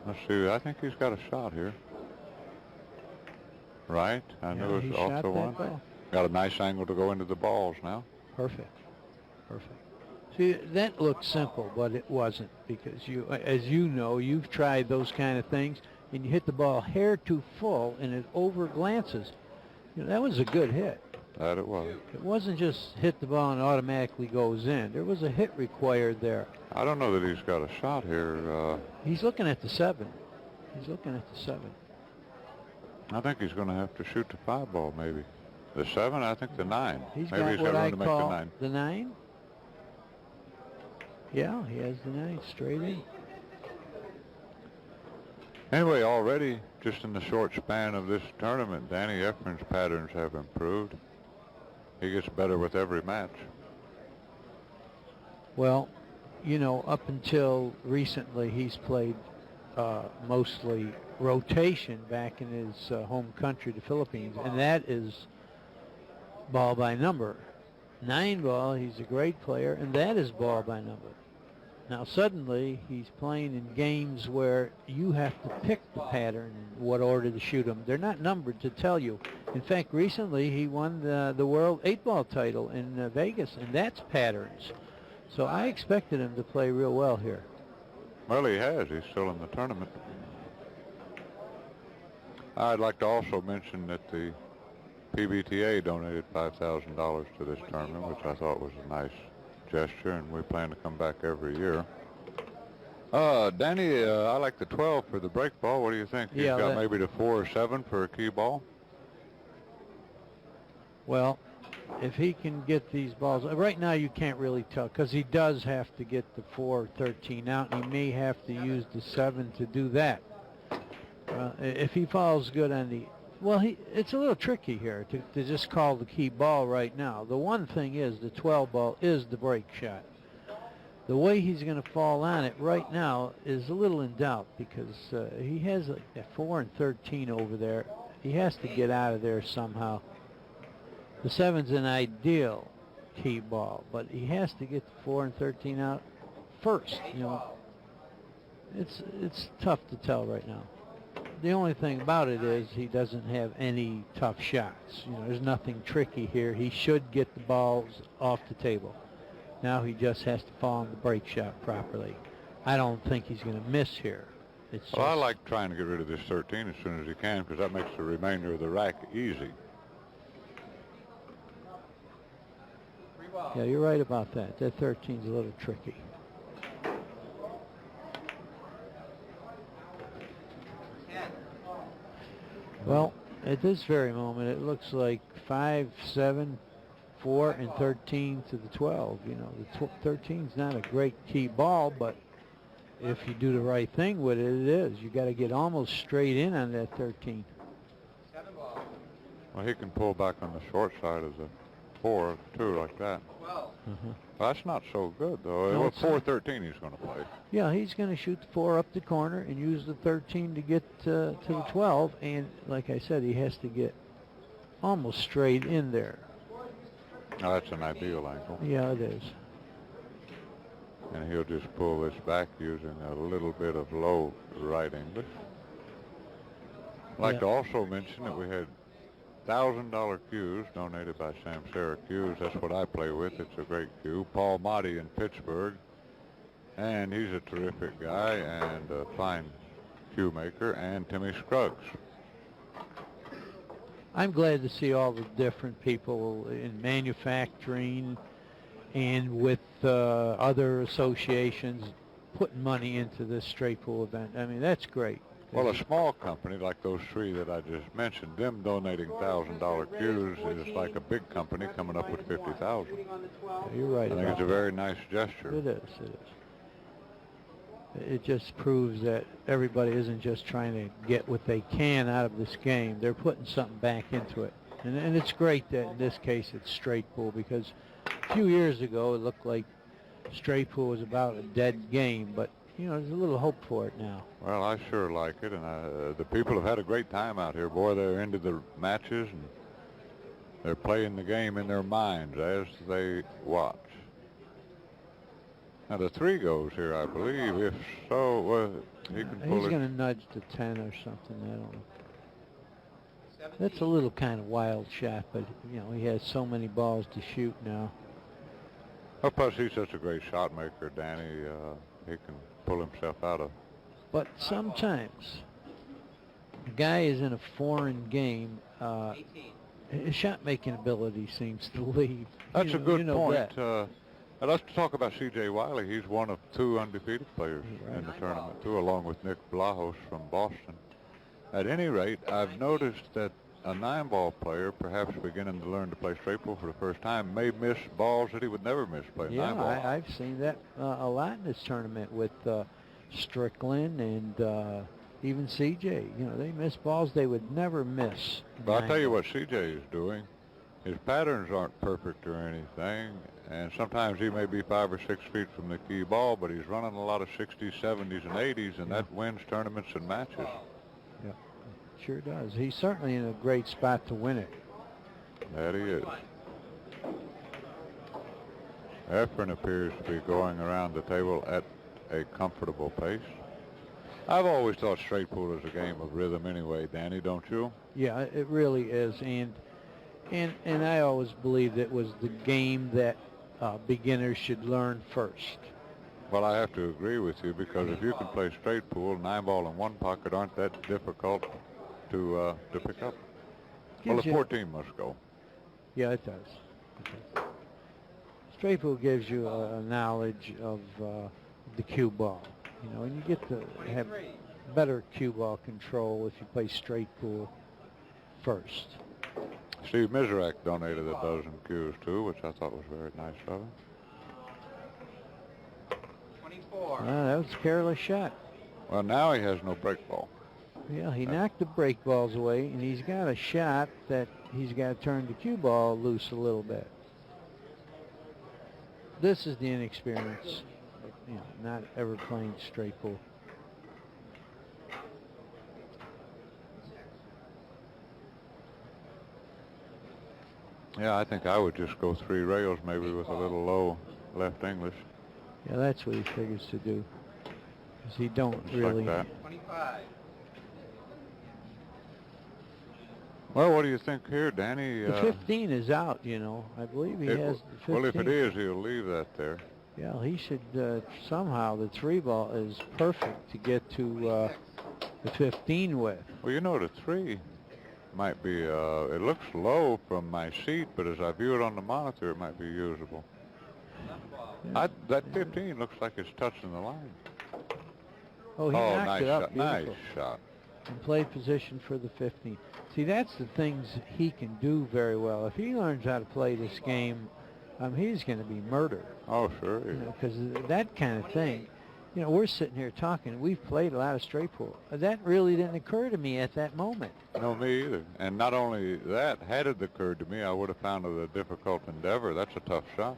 Let's see. I think he's got a shot here. Right. I knew it was also one. Ball. Got a nice angle to go into the balls now. Perfect. Perfect. See, that looked simple, but it wasn't, because you, as you know, you've tried those kind of things, and you hit the ball hair too full, and it over glances. You know, that was a good hit. That it was. It wasn't just hit the ball and automatically goes in. There was a hit required there. I don't know that he's got a shot here. He's looking at the 7. He's looking at the 7. I think he's going to have to shoot the 5 ball, maybe. The 7, I think the 9. He's maybe got he's what got I room to make call the 9. the 9. Yeah, he has the 9 straight in. Anyway, already, just in the short span of this tournament, Danny Efren's patterns have improved. He gets better with every match. Well, you know, up until recently, he's played mostly rotation back in his home country, the Philippines, and that is ball by number. 9 ball, he's a great player, and that is ball by number. Now suddenly he's playing in games where you have to pick the pattern and what order to shoot them. They're not numbered to tell you. In fact, recently he won the world 8-ball title in Vegas, and that's patterns. So I expected him to play real well here. Well, he has. He's still in the tournament. I'd like to also mention that the PBTA donated $5,000 to this tournament, which I thought was a nice gesture, and we plan to come back every year. Danny, I like the 12 for the break ball. What do you think? He's got maybe the 4 or 7 for a key ball? Well, if he can get these balls, right now you can't really tell, because he does have to get the 4-13 out, and he may have to use the 7 to do that. If he falls good on the, well, it's a little tricky here to just call the key ball right now. The one thing is the 12 ball is the break shot. The way he's going to fall on it right now is a little in doubt, because he has a 4 and 13 over there. He has to get out of there somehow. The 7's an ideal key ball, but he has to get the 4 and 13 out first. You know, it's tough to tell right now. The only thing about it is he doesn't have any tough shots. You know, there's nothing tricky here. He should get the balls off the table. Now he just has to fall on the break shot properly. I don't think he's going to miss here. Well, I like trying to get rid of this 13 as soon as he can, because that makes the remainder of the rack easy. Yeah, you're right about that. That 13's a little tricky. Well, at this very moment, it looks like 5, 7, 4, and 13 to the 12. You know, the 13's not a great key ball, but if you do the right thing with it, it is. You got to get almost straight in on that 13. Well, he can pull back on the short side of the 4 too, like that. Well, that's not so good though. No, well, 4-13 he's going to play. Yeah, he's going to shoot the 4 up the corner and use the 13 to get to the 12. And like I said, he has to get almost straight in there. Oh, that's an ideal angle. Yeah, it is. And he'll just pull this back using a little bit of low right English. I'd like to also mention that we had $1,000 cues donated by Sam Syracuse. That's what I play with. It's a great cue. Paul Motti in Pittsburgh. And he's a terrific guy and a fine cue maker. And Timmy Scruggs. I'm glad to see all the different people in manufacturing and with other associations putting money into this straight pool event. I mean, that's great. Well, a small company like those 3 that I just mentioned, them donating $1,000 cues is like a big company coming up with $50,000. You're right. I think it's a very nice gesture. It is. It is. It just proves that everybody isn't just trying to get what they can out of this game. They're putting something back into it. And it's great that in this case it's straight pool, because a few years ago it looked like straight pool was about a dead game, but you know, there's a little hope for it now. Well, I sure like it, and the people have had a great time out here. Boy, they're into the matches, and they're playing the game in their minds as they watch. Now the 3 goes here, I believe. If so, well, he can pull He's it. going to nudge to 10 or something. I don't know. That's a little kind of wild shot, but you know he has so many balls to shoot now. Oh, plus he's such a great shot maker, Danny. He can pull himself out of. But sometimes a guy is in a foreign game. His shot-making ability seems to leave. That's a good you know point. that. Let's talk about C.J. Wiley. He's one of 2 undefeated players Right. in the tournament, too, along with Nick Blahos from Boston. At any rate, I've noticed that a 9-ball player, perhaps beginning to learn to play straight pool for the first time, may miss balls that he would never miss playing 9-ball. Yeah, I've seen that a lot in this tournament with Strickland and even CJ. You know, they miss balls they would never miss. But I'll tell you what CJ is doing. His patterns aren't perfect or anything, and sometimes he may be 5 or 6 feet from the key ball, but he's running a lot of 60s, 70s, and 80s, and that wins tournaments and matches. Yeah, sure does. He's certainly in a great spot to win it. That he is. EFREN appears to be going around the table at a comfortable pace. I've always thought straight pool is a game of rhythm anyway, Danny, don't you? Yeah, it really is, and I always believed it was the game that beginners should learn first. Well, I have to agree with you, because if you can play straight pool, 9-ball in one pocket aren't that difficult to pick up. Well, the 14 must go. Yeah, it does. Straight pool gives you a knowledge of the cue ball, you know, and you get to have better cue ball control if you play straight pool first. Steve Mizrak donated a dozen cues too, which I thought was very nice of him. 24. That was a careless shot. Well, now he has no break ball. Yeah, he knocked the break balls away, and he's got a shot that he's got to turn the cue ball loose a little bit. This is the inexperience, you know, not ever playing straight pool. Yeah, I think I would just go 3 rails, maybe with a little low left English. Yeah, that's what he figures to do. 'Cause he don't Just really. like that. 25. Well, what do you think here, Danny? The 15 is out, you know. I believe he has the 15. Well, if it is, he'll leave that there. Yeah, he should somehow, the 3 ball is perfect to get to the 15 with. Well, you know, the 3 might be, it looks low from my seat, but as I view it on the monitor, it might be usable. Yeah. That 15 looks like it's touching the line. Oh, he knocked nice it up shot. beautiful. Nice shot. And play position for the 15. See, that's the things he can do very well. If he learns how to play this game, he's going to be murdered. Oh, sure. Because that kind of thing, you know, we're sitting here talking. We've played a lot of straight pool. That really didn't occur to me at that moment. No, me either. And not only that, had it occurred to me, I would have found it a difficult endeavor. That's a tough shot.